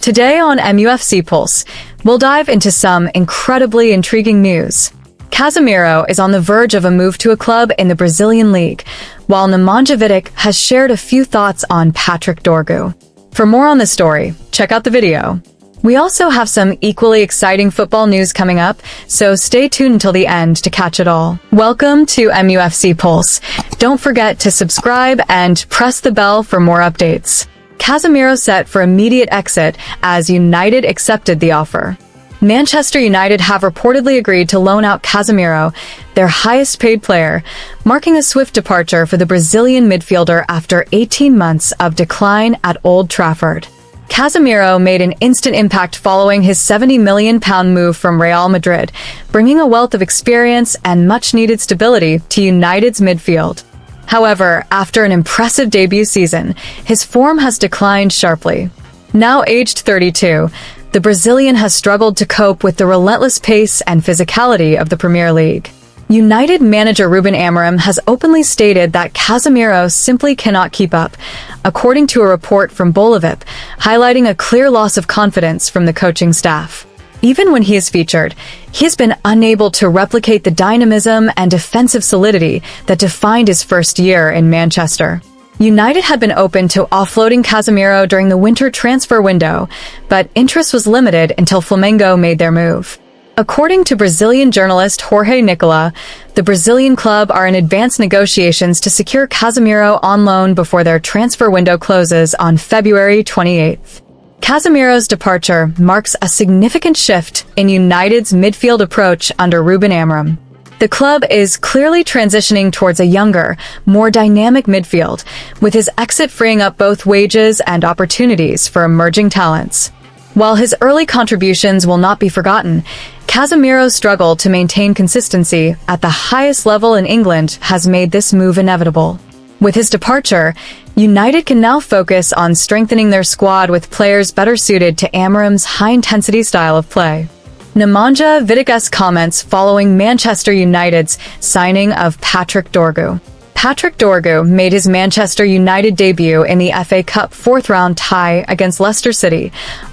Today on MUFC Pulse, we'll dive into some incredibly intriguing news. Casemiro is on the verge of a move to a club in the Brazilian league, while Nemanja Vidic has shared a few thoughts on Patrick Dorgu. For more on the story, check out the video. We also have some equally exciting football news coming up, so stay tuned until the end to catch it all. Welcome to MUFC Pulse. Don't forget to subscribe and press the bell for more updates. Casemiro set for immediate exit as United accepted the offer. Manchester United have reportedly agreed to loan out Casemiro, their highest paid player, marking a swift departure for the Brazilian midfielder after 18 months of decline at Old Trafford. Casemiro made an instant impact following his £70 million move from Real Madrid, bringing a wealth of experience and much-needed stability to United's midfield. However, after an impressive debut season, his form has declined sharply. Now aged 32, the Brazilian has struggled to cope with the relentless pace and physicality of the Premier League. United manager Ruben Amorim has openly stated that Casemiro simply cannot keep up, according to a report from Bolivip, highlighting a clear loss of confidence from the coaching staff. Even when he is featured, he has been unable to replicate the dynamism and defensive solidity that defined his first year in Manchester. United had been open to offloading Casemiro during the winter transfer window, but interest was limited until Flamengo made their move. According to Brazilian journalist Jorge Nicola, the Brazilian club are in advanced negotiations to secure Casemiro on loan before their transfer window closes on February 28th. Casemiro's departure marks a significant shift in United's midfield approach under Ruben Amorim. The club is clearly transitioning towards a younger, more dynamic midfield, with his exit freeing up both wages and opportunities for emerging talents. While his early contributions will not be forgotten, Casemiro's struggle to maintain consistency at the highest level in England has made this move inevitable. With his departure, United can now focus on strengthening their squad with players better suited to Amorim's high-intensity style of play. Nemanja Vidic's comments following Manchester United's signing of Patrick Dorgu. Patrick Dorgu made his Manchester United debut in the FA Cup fourth-round tie against Leicester City,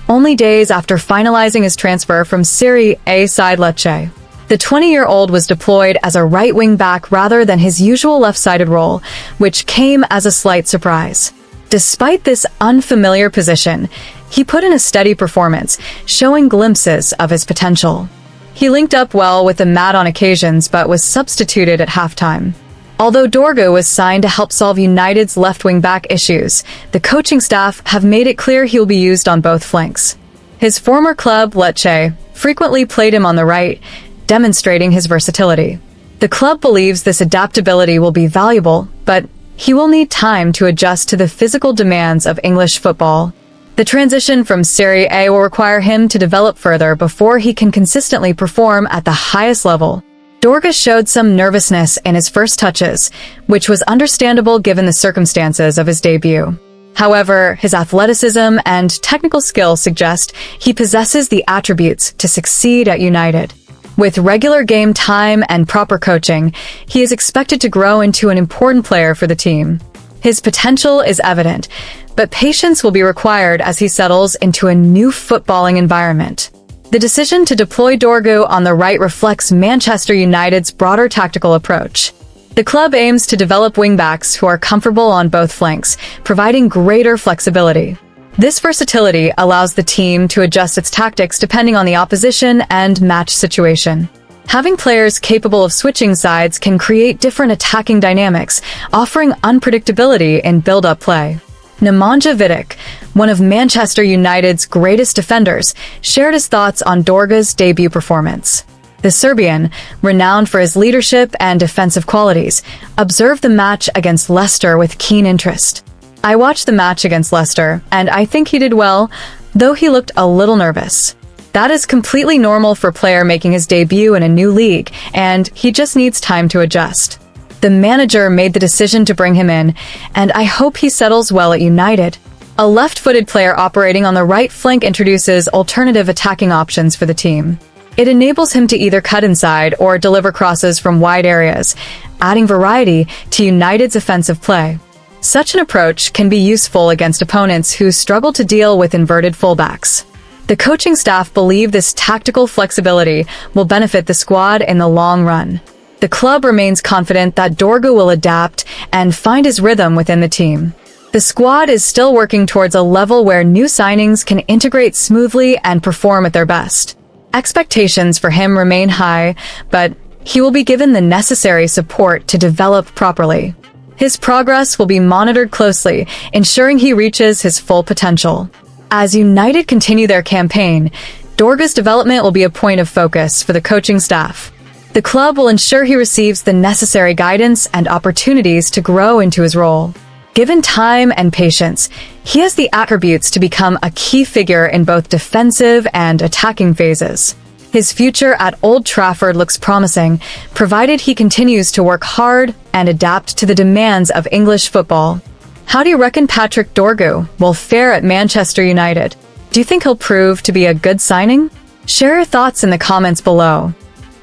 only days after finalizing his transfer from Serie A side Lecce. The 20-year-old was deployed as a right wing-back rather than his usual left-sided role, which came as a slight surprise. Despite this unfamiliar position, he put in a steady performance, showing glimpses of his potential. He linked up well with the mat on occasions but was substituted at halftime. Although Dorgu was signed to help solve United's left-wing back issues, the coaching staff have made it clear he will be used on both flanks. His former club, Lecce, frequently played him on the right, demonstrating his versatility. The club believes this adaptability will be valuable, but he will need time to adjust to the physical demands of English football. The transition from Serie A will require him to develop further before he can consistently perform at the highest level. Dorgu showed some nervousness in his first touches, which was understandable given the circumstances of his debut. However, his athleticism and technical skill suggest he possesses the attributes to succeed at United. With regular game time and proper coaching, he is expected to grow into an important player for the team. His potential is evident, but patience will be required as he settles into a new footballing environment. The decision to deploy Dorgu on the right reflects Manchester United's broader tactical approach. The club aims to develop wingbacks who are comfortable on both flanks, providing greater flexibility. This versatility allows the team to adjust its tactics depending on the opposition and match situation. Having players capable of switching sides can create different attacking dynamics, offering unpredictability in build-up play. Nemanja Vidic, one of Manchester United's greatest defenders, shared his thoughts on Dorgu's debut performance. The Serbian, renowned for his leadership and defensive qualities, observed the match against Leicester with keen interest. "I watched the match against Leicester, and I think he did well, though he looked a little nervous. That is completely normal for a player making his debut in a new league, and he just needs time to adjust. The manager made the decision to bring him in, and I hope he settles well at United." A left-footed player operating on the right flank introduces alternative attacking options for the team. It enables him to either cut inside or deliver crosses from wide areas, adding variety to United's offensive play. Such an approach can be useful against opponents who struggle to deal with inverted fullbacks. The coaching staff believe this tactical flexibility will benefit the squad in the long run. The club remains confident that Dorgu will adapt and find his rhythm within the team. The squad is still working towards a level where new signings can integrate smoothly and perform at their best. Expectations for him remain high, but he will be given the necessary support to develop properly. His progress will be monitored closely, ensuring he reaches his full potential. As United continue their campaign, Dorgu's development will be a point of focus for the coaching staff. The club will ensure he receives the necessary guidance and opportunities to grow into his role. Given time and patience, he has the attributes to become a key figure in both defensive and attacking phases. His future at Old Trafford looks promising, provided he continues to work hard and adapt to the demands of English football. How do you reckon Patrick Dorgu will fare at Manchester United? Do you think he'll prove to be a good signing? Share your thoughts in the comments below.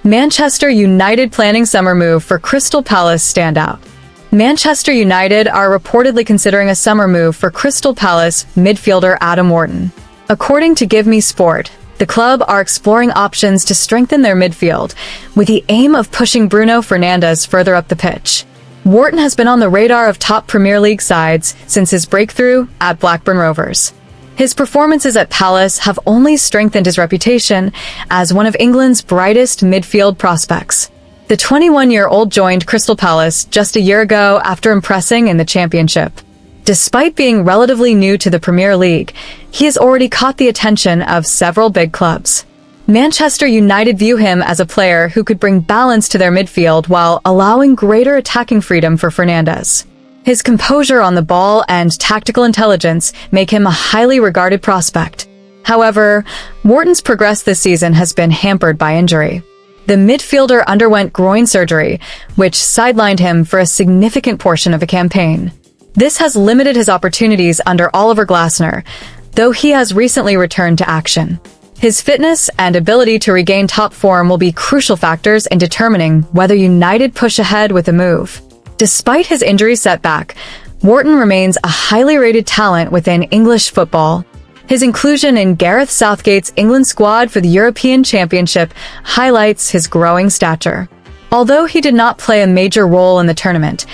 Manchester United planning summer move for Crystal Palace standout. Manchester United are reportedly considering a summer move for Crystal Palace midfielder Adam Wharton. According to Give Me Sport, the club are exploring options to strengthen their midfield, with the aim of pushing Bruno Fernandes further up the pitch. Wharton has been on the radar of top Premier League sides since his breakthrough at Blackburn Rovers. His performances at Palace have only strengthened his reputation as one of England's brightest midfield prospects. The 21-year-old joined Crystal Palace just a year ago after impressing in the Championship. Despite being relatively new to the Premier League, he has already caught the attention of several big clubs. Manchester United view him as a player who could bring balance to their midfield while allowing greater attacking freedom for Fernandes. His composure on the ball and tactical intelligence make him a highly regarded prospect. However, Wharton's progress this season has been hampered by injury. The midfielder underwent groin surgery, which sidelined him for a significant portion of the campaign. This has limited his opportunities under Oliver Glasner, though he has recently returned to action. His fitness and ability to regain top form will be crucial factors in determining whether United push ahead with a move. Despite his injury setback, Wharton remains a highly rated talent within English football. His inclusion in Gareth Southgate's England squad for the European Championship highlights his growing stature. Although he did not play a major role in the tournament,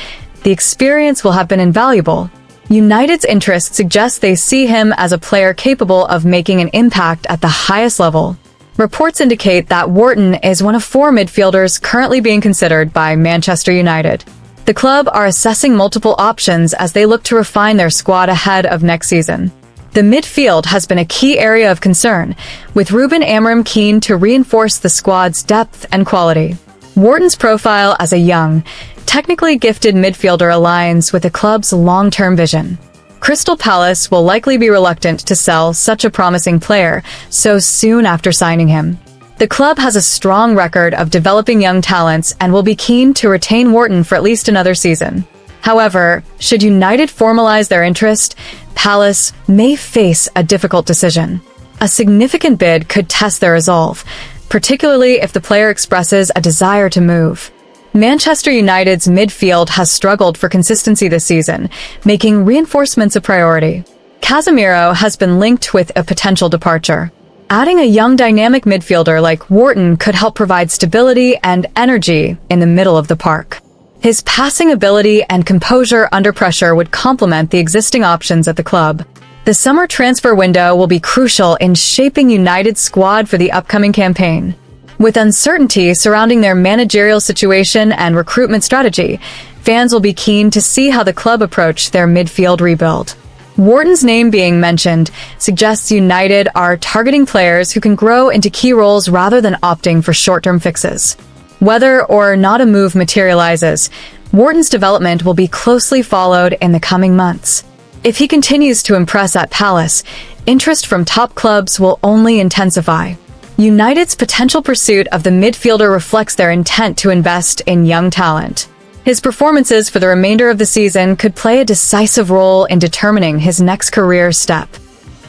the experience will have been invaluable. United's interest suggests they see him as a player capable of making an impact at the highest level. Reports indicate that Wharton is one of 4 midfielders currently being considered by Manchester United. The club are assessing multiple options as they look to refine their squad ahead of next season. The midfield has been a key area of concern, with Ruben Amorim keen to reinforce the squad's depth and quality. Wharton's profile as a young, technically gifted midfielder aligns with the club's long-term vision. Crystal Palace will likely be reluctant to sell such a promising player so soon after signing him. The club has a strong record of developing young talents and will be keen to retain Wharton for at least another season. However, should United formalize their interest, Palace may face a difficult decision. A significant bid could test their resolve, particularly if the player expresses a desire to move. Manchester United's midfield has struggled for consistency this season, making reinforcements a priority. Casemiro has been linked with a potential departure. Adding a young dynamic midfielder like Wharton could help provide stability and energy in the middle of the park. His passing ability and composure under pressure would complement the existing options at the club. The summer transfer window will be crucial in shaping United's squad for the upcoming campaign. With uncertainty surrounding their managerial situation and recruitment strategy, fans will be keen to see how the club approach their midfield rebuild. Wharton's name being mentioned suggests United are targeting players who can grow into key roles rather than opting for short-term fixes. Whether or not a move materializes, Wharton's development will be closely followed in the coming months. If he continues to impress at Palace, interest from top clubs will only intensify. United's potential pursuit of the midfielder reflects their intent to invest in young talent. His performances for the remainder of the season could play a decisive role in determining his next career step.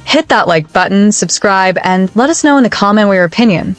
Hit that like button, subscribe, and let us know in the comment your opinion.